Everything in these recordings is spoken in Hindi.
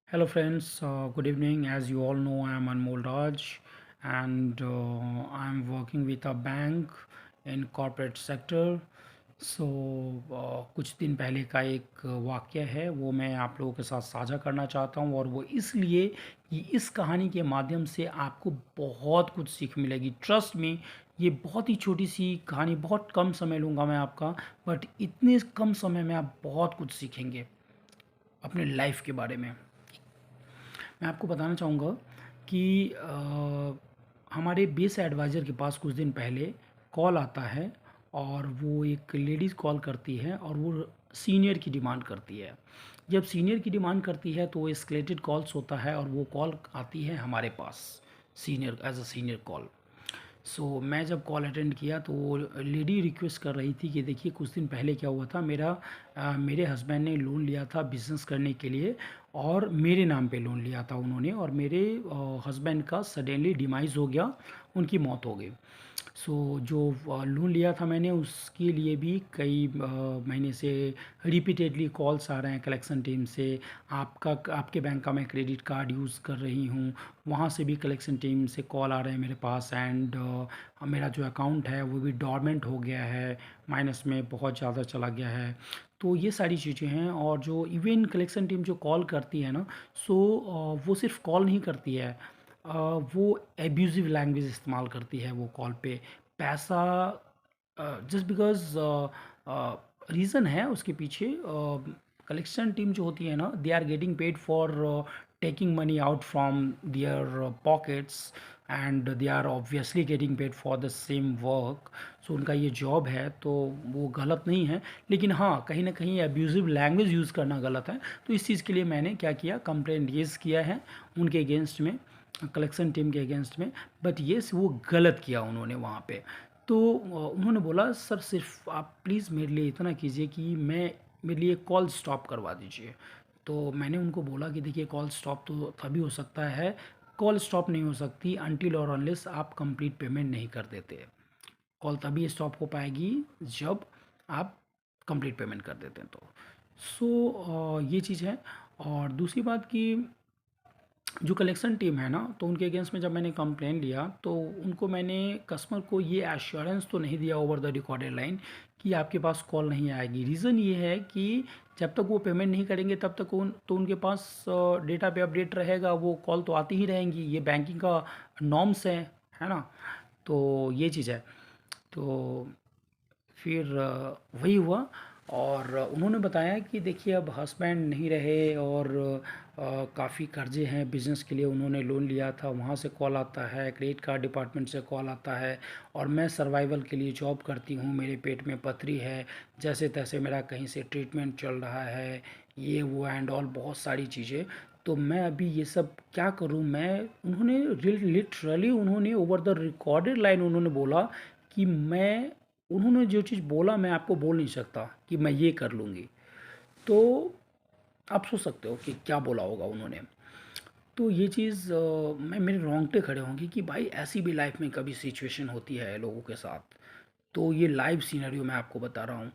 Hello friends, good evening. As you all know, I am Anmol Raj and I am working with a bank in corporate sector. सो कुछ दिन पहले का एक वाक़या है वो मैं आप लोगों के साथ साझा करना चाहता हूँ और वो इसलिए कि इस कहानी के माध्यम से आपको बहुत कुछ सीख मिलेगी। ट्रस्ट मी, ये बहुत ही छोटी सी कहानी, बहुत कम समय लूँगा मैं आपका, बट इतने कम समय में आप बहुत कुछ सीखेंगे अपने लाइफ के बारे में। मैं आपको बताना चाहूँगा कि हमारे बेस एडवाइज़र के पास कुछ दिन पहले कॉल आता है और वो एक लेडीज़ कॉल करती है और वो सीनियर की डिमांड करती है। जब सीनियर की डिमांड करती है तो वो एस्केलेटेड कॉल्स होता है और वो कॉल आती है हमारे पास, senior as a senior call. मैं जब कॉल अटेंड किया तो वो लेडी रिक्वेस्ट कर रही थी कि देखिए कुछ दिन पहले क्या हुआ था, मेरे हस्बैंड ने लोन लिया था बिज़नेस करने के लिए और मेरे नाम पे लोन लिया था उन्होंने, और मेरे हस्बैंड का सडनली डिमाइज़ हो गया, उनकी मौत हो गई। जो लोन लिया था मैंने उसके लिए भी कई महीने से रिपीटेडली कॉल्स आ रहे हैं कलेक्शन टीम से। आपके बैंक का मैं क्रेडिट कार्ड यूज़ कर रही हूँ, वहाँ से भी कलेक्शन टीम से कॉल आ रहे हैं मेरे पास। एंड मेरा जो अकाउंट है वो भी डॉर्मेंट हो गया है, माइनस में बहुत ज़्यादा चला गया है। तो ये सारी चीज़ें हैं। और जो इवन कलेक्शन टीम जो कॉल करती है ना, वो सिर्फ कॉल नहीं करती है, वो एब्यूज़िव लैंग्वेज इस्तेमाल करती है वो कॉल पे। पैसा जस्ट बिकॉज़ रीज़न है उसके पीछे। कलेक्शन टीम जो होती है ना, they are getting paid for taking money out from their pockets and they are obviously getting paid for the same work. So उनका ये जॉब है तो वो गलत नहीं है, लेकिन हाँ, कहीं ना कहीं एब्यूज़िव लैंग्वेज यूज़ करना गलत है। तो इस चीज़ के लिए मैंने क्या किया, कंप्लेंट रेज़ किया है उनके अगेंस्ट में, कलेक्शन टीम के अगेंस्ट में। बट येस, वो गलत किया उन्होंने वहाँ पे। तो उन्होंने बोला सर सिर्फ आप प्लीज़ मेरे लिए इतना कीजिए कि मेरे लिए कॉल स्टॉप करवा दीजिए। तो मैंने उनको बोला कि देखिए कॉल स्टॉप तो तभी हो सकता है, कॉल स्टॉप नहीं हो सकती अनटिल और अनलेस आप कंप्लीट पेमेंट नहीं कर देते। कॉल तभी स्टॉप हो पाएगी जब आप कंप्लीट पेमेंट कर देते हैं। तो ये चीज़ है। और दूसरी बात कि जो कलेक्शन टीम है ना, तो उनके अगेंस्ट में जब मैंने कंप्लेन लिया तो उनको मैंने, कस्टमर को ये एश्योरेंस तो नहीं दिया ओवर द रिकॉर्डेड लाइन कि आपके पास कॉल नहीं आएगी। रीज़न ये है कि जब तक वो पेमेंट नहीं करेंगे तब तक उनके पास डेटा पे अपडेट रहेगा, वो कॉल तो आती ही रहेंगी, ये बैंकिंग का नॉर्म्स है ना। तो ये चीज़ है। तो फिर वही हुआ। और उन्होंने बताया कि देखिए अब हस्बैंड नहीं रहे और काफ़ी कर्जे हैं, बिज़नेस के लिए उन्होंने लोन लिया था, वहाँ से कॉल आता है, क्रेडिट कार्ड डिपार्टमेंट से कॉल आता है, और मैं सर्वाइवल के लिए जॉब करती हूँ, मेरे पेट में पथरी है, जैसे तैसे मेरा कहीं से ट्रीटमेंट चल रहा है, ये वो एंड ऑल बहुत सारी चीज़ें। तो मैं अभी ये सब क्या करूँ मैं, उन्होंने लिटरली उन्होंने ओवर द रिकॉर्डेड लाइन उन्होंने बोला कि मैं, उन्होंने जो चीज़ बोला मैं आपको बोल नहीं सकता कि मैं ये कर लूँगी। तो आप सोच सकते हो कि क्या बोला होगा उन्होंने। तो ये चीज़ मेरे रोंगटे खड़े होंगे कि भाई ऐसी भी लाइफ में कभी सिचुएशन होती है लोगों के साथ। तो ये लाइव सिनेरियो मैं आपको बता रहा हूँ।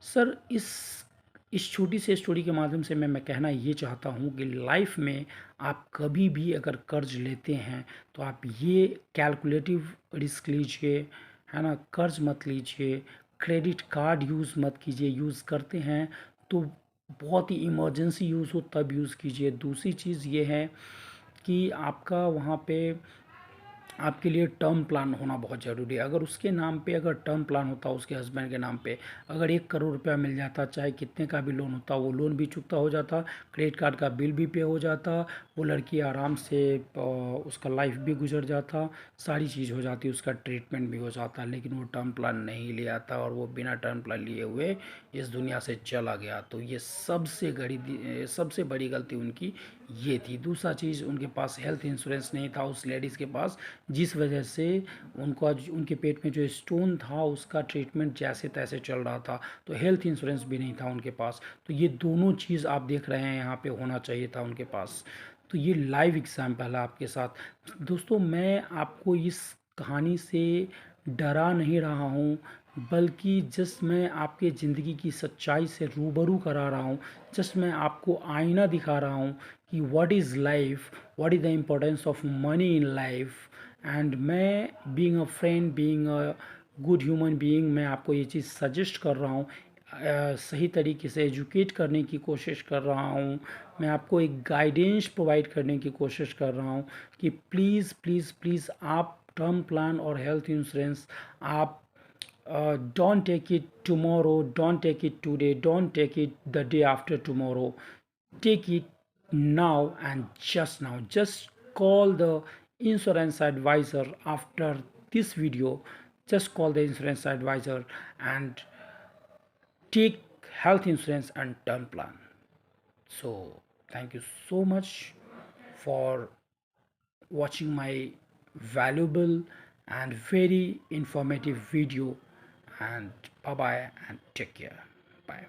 सर, इस छोटी सी स्टोरी के माध्यम से मैं कहना ये चाहता हूँ कि लाइफ में आप कभी भी अगर कर्ज लेते हैं तो आप ये कैलकुलेटिव रिस्क लीजिए, है ना। कर्ज मत लीजिए, क्रेडिट कार्ड यूज़ मत कीजिए, यूज़ करते हैं तो बहुत ही इमरजेंसी यूज़ हो तब यूज़ कीजिए। दूसरी चीज़ ये है कि आपका वहाँ पे आपके लिए टर्म प्लान होना बहुत ज़रूरी है। अगर उसके नाम पे अगर टर्म प्लान होता, उसके हस्बैंड के नाम पे अगर 1 करोड़ रुपया मिल जाता, चाहे कितने का भी लोन होता, वो लोन भी चुकता हो जाता, क्रेडिट कार्ड का बिल भी पे हो जाता, वो लड़की आराम से उसका लाइफ भी गुजर जाता, सारी चीज़ हो जाती, उसका ट्रीटमेंट भी हो जाता। लेकिन वो टर्म प्लान नहीं ले आता और वो बिना टर्म प्लान लिए हुए इस दुनिया से चला गया। तो ये सबसे बड़ी गलती उनकी ये थी। दूसरा चीज़, उनके पास हेल्थ इंश्योरेंस नहीं था उस लेडीज़ के पास, जिस वजह से उनके पेट में जो स्टोन था उसका ट्रीटमेंट जैसे तैसे चल रहा था, तो हेल्थ इंश्योरेंस भी नहीं था उनके पास। तो ये दोनों चीज़ आप देख रहे हैं यहाँ पे होना चाहिए था उनके पास। तो ये लाइव एग्जाम्पल है आपके साथ। दोस्तों, मैं आपको इस कहानी से डरा नहीं रहा हूँ, बल्कि जस्ट मैं आपके ज़िंदगी की सच्चाई से रूबरू करा रहा हूँ। जस्ट मैं आपको आईना दिखा रहा हूँ कि what is life, what is the importance of money in life. And मैं being a friend, being a good human being, मैं आपको ये चीज़ सजेस्ट कर रहा हूँ, सही तरीके से एजुकेट करने की कोशिश कर रहा हूँ। मैं आपको एक गाइडेंस प्रोवाइड करने की कोशिश कर रहा हूँ कि प्लीज़ प्लीज़ प्लीज़ आप टर्म प्लान और हेल्थ इंश्योरेंस आप don't take it tomorrow, don't take it today, don't take it the day after tomorrow. Take it now and just now. Just call the insurance advisor after this video. Just call the insurance advisor and take health insurance and term plan. So, thank you so much for watching my valuable and very informative video, and bye bye and take care. Bye.